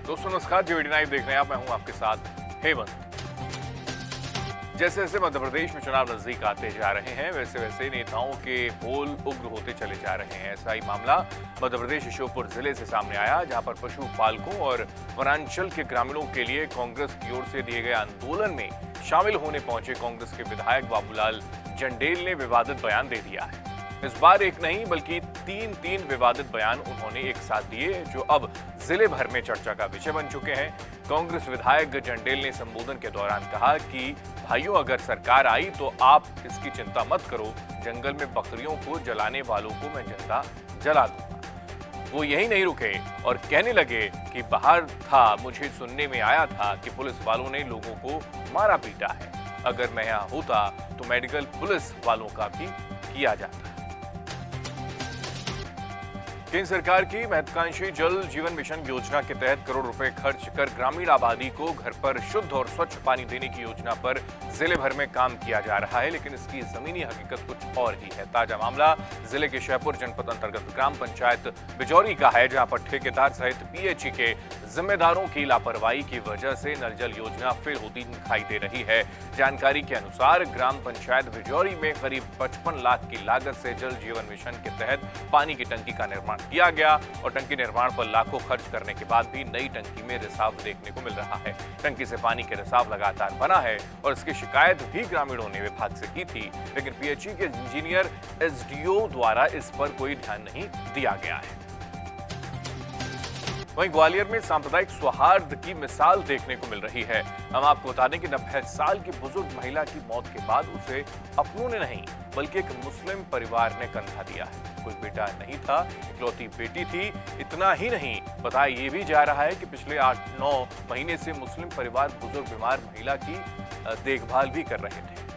दोस्तों नमस्कार, GVD live देख रहे हैं आप। मैं हूं आपके साथ हेमंत। जैसे जैसे मध्य प्रदेश में चुनाव नजदीक आते जा रहे हैं वैसे वैसे नेताओं के बोल उग्र होते चले जा रहे हैं। ऐसा ही मामला मध्य प्रदेश श्योपुर जिले से सामने आया, जहां पर पशु पालकों और वनांचल के ग्रामीणों के लिए कांग्रेस की ओर से दिए गए आंदोलन में शामिल होने पहुंचे कांग्रेस के विधायक बाबूलाल जंडेल ने विवादित बयान दे दिया है। इस बार एक नहीं बल्कि तीन विवादित बयान उन्होंने एक साथ दिए, जो अब जिले भर में चर्चा का विषय बन चुके हैं। कांग्रेस विधायक जंडेल ने संबोधन के दौरान कहा कि भाइयों, अगर सरकार आई तो आप इसकी चिंता मत करो, जंगल में बकरियों को जलाने वालों को मैं जिंदा जला दूंगा। वो यही नहीं रुके और कहने लगे कि बाहर था, मुझे सुनने में आया था कि पुलिस वालों ने लोगों को मारा पीटा है। अगर मैं यहाँ होता तो मेडिकल पुलिस वालों का भी किया जाता। केंद्र सरकार की महत्वाकांक्षी जल जीवन मिशन योजना के तहत करोड़ रुपए खर्च कर ग्रामीण आबादी को घर पर शुद्ध और स्वच्छ पानी देने की योजना पर जिले भर में काम किया जा रहा है, लेकिन इसकी जमीनी हकीकत कुछ और ही है। ताजा मामला जिले के शहपुर जनपद अंतर्गत ग्राम पंचायत बिजौरी का है, जहां पर ठेकेदार सहित पीएचई के जिम्मेदारों की लापरवाही की वजह से नल जल योजना फेल होती दिखाई दे रही है। जानकारी के अनुसार ग्राम पंचायत बिजौरी में करीब 55 लाख की लागत से जल जीवन मिशन के तहत पानी की टंकी का निर्माण किया गया और टंकी निर्माण पर लाखों खर्च करने के बाद भी नई टंकी में रिसाव देखने को मिल रहा है। टंकी से पानी के रिसाव लगातार बना है और इसकी शिकायत भी ग्रामीणों ने विभाग से की थी, लेकिन पीएचई के इंजीनियर एसडीओ द्वारा इस पर कोई ध्यान नहीं दिया गया है। वहीं ग्वालियर में सांप्रदायिक सौहार्द की मिसाल देखने को मिल रही है। हम आपको बता दें कि 90 साल की बुजुर्ग महिला की मौत के बाद उसे अपनों ने नहीं बल्कि एक मुस्लिम परिवार ने कंधा दिया है। कोई बेटा नहीं था, इकलौती बेटी थी। इतना ही नहीं, बताया ये भी जा रहा है कि पिछले 8-9 महीने से मुस्लिम परिवार बुजुर्ग बीमार महिला की देखभाल भी कर रहे थे।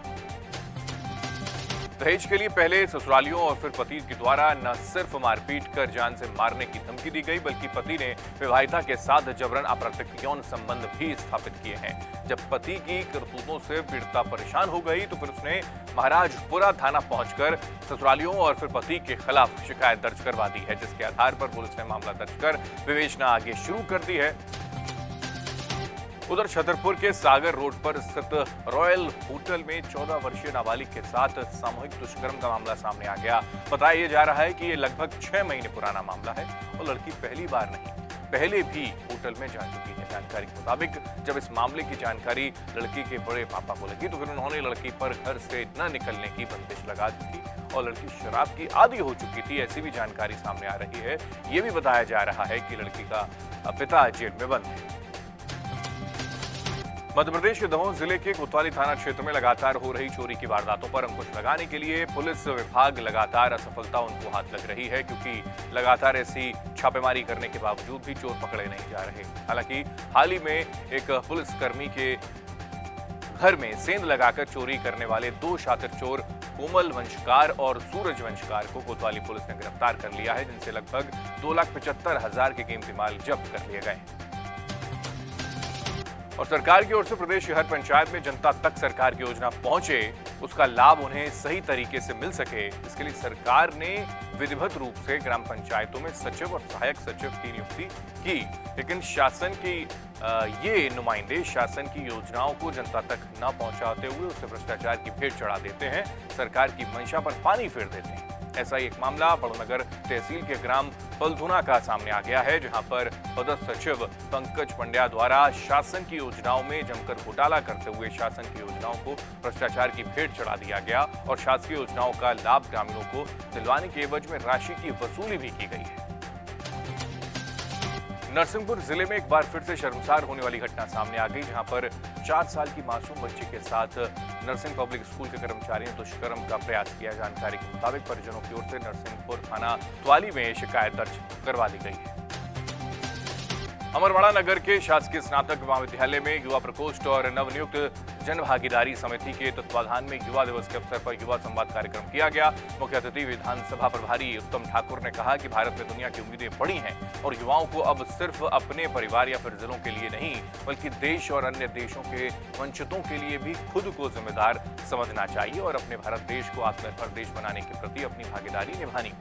दहेज के लिए पहले ससुरालियों और फिर पति के द्वारा न सिर्फ मारपीट कर जान से मारने की धमकी दी गई, बल्कि पति ने विवाहिता के साथ जबरन आपराधिक यौन संबंध भी स्थापित किए हैं। जब पति की करतूतों से पीड़िता परेशान हो गई तो फिर उसने महाराजपुरा थाना पहुंचकर ससुरालियों और फिर पति के खिलाफ शिकायत दर्ज करवा दी है, जिसके आधार पर पुलिस ने मामला दर्ज कर विवेचना आगे शुरू कर दी है। उधर छतरपुर के सागर रोड पर स्थित रॉयल होटल में 14 वर्षीय नाबालिग के साथ सामूहिक दुष्कर्म का मामला सामने आ गया। बताया जा रहा है कि ये लगभग 6 महीने पुराना मामला है और लड़की पहली बार नहीं, पहले भी होटल में जा चुकी है। जानकारी के मुताबिक जब इस मामले की जानकारी लड़की के बड़े पापा को लगी तो फिर उन्होंने लड़की पर घर से न निकलने की बंदिश लगा दी थी और लड़की शराब की आदी हो चुकी थी, ऐसी भी जानकारी सामने आ रही है। ये भी बताया जा रहा है कि लड़की का पिता जेल में बंद है। मध्य प्रदेश के दमोह जिले के कोतवाली थाना क्षेत्र में लगातार हो रही चोरी की वारदातों पर अंकुश लगाने के लिए पुलिस विभाग लगातार असफलता उनको हाथ लग रही है, क्योंकि लगातार ऐसी छापेमारी करने के बावजूद भी चोर पकड़े नहीं जा रहे। हालांकि हाल ही में एक पुलिसकर्मी के घर में सेंध लगाकर चोरी करने वाले 2 शातिर चोर कोमल वंशकार और सूरज वंशकार को कोतवाली पुलिस ने गिरफ्तार कर लिया है, जिनसे लगभग 2,75,000 के कीमती माल जब्त कर लिए गए। और सरकार की ओर से प्रदेश की हर पंचायत में जनता तक सरकार की योजना पहुंचे, उसका लाभ उन्हें सही तरीके से मिल सके, इसके लिए सरकार ने विधिवत रूप से ग्राम पंचायतों में सचिव और सहायक सचिव की नियुक्ति की, लेकिन शासन की ये नुमाइंदे शासन की योजनाओं को जनता तक न पहुंचाते हुए उसे भ्रष्टाचार की भेंट चढ़ा देते हैं, सरकार की मंशा पर पानी फेर देते हैं। ऐसा ही एक मामला बड़नगर तहसील के ग्राम पलधुना का सामने आ गया है, जहां पर पदस्थ सचिव पंकज पंड्या द्वारा शासन की योजनाओं में जमकर घोटाला करते हुए शासन की योजनाओं को भ्रष्टाचार की भेंट चढ़ा दिया गया और शासकीय योजनाओं का लाभ ग्रामीणों को दिलवाने के एवज में राशि की वसूली भी की गई है। नरसिंहपुर जिले में एक बार फिर से शर्मसार होने वाली घटना सामने आ गई, जहां पर 4 साल की मासूम बच्ची के साथ नरसिंह पब्लिक स्कूल के कर्मचारियों ने दुष्कर्म का प्रयास किया। जानकारी के मुताबिक परिजनों की ओर से नरसिंहपुर थाना त्वाली में शिकायत दर्ज करवा दी गई है। अमरवाड़ा नगर के शासकीय स्नातक महाविद्यालय में युवा प्रकोष्ठ और नवनियुक्त जन भागीदारी समिति के तत्वाधान में युवा दिवस के अवसर पर युवा संवाद कार्यक्रम किया गया। मुख्य अतिथि विधानसभा प्रभारी उत्तम ठाकुर ने कहा कि भारत में दुनिया की उम्मीदें बड़ी हैं और युवाओं को अब सिर्फ अपने परिवार या फिर जिलों के लिए नहीं बल्कि देश और अन्य देशों के वंचितों के लिए भी खुद को जिम्मेदार समझना चाहिए और अपने भारत देश को आत्मनिर्भर देश बनाने के प्रति अपनी भागीदारी निभानी।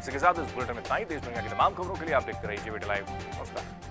इसी के साथ इस बुलेटिन में इतना ही। देश दुनिया की तमाम खबरों के लिए आप देखते रहिए जेवीटी लाइव। नमस्कार।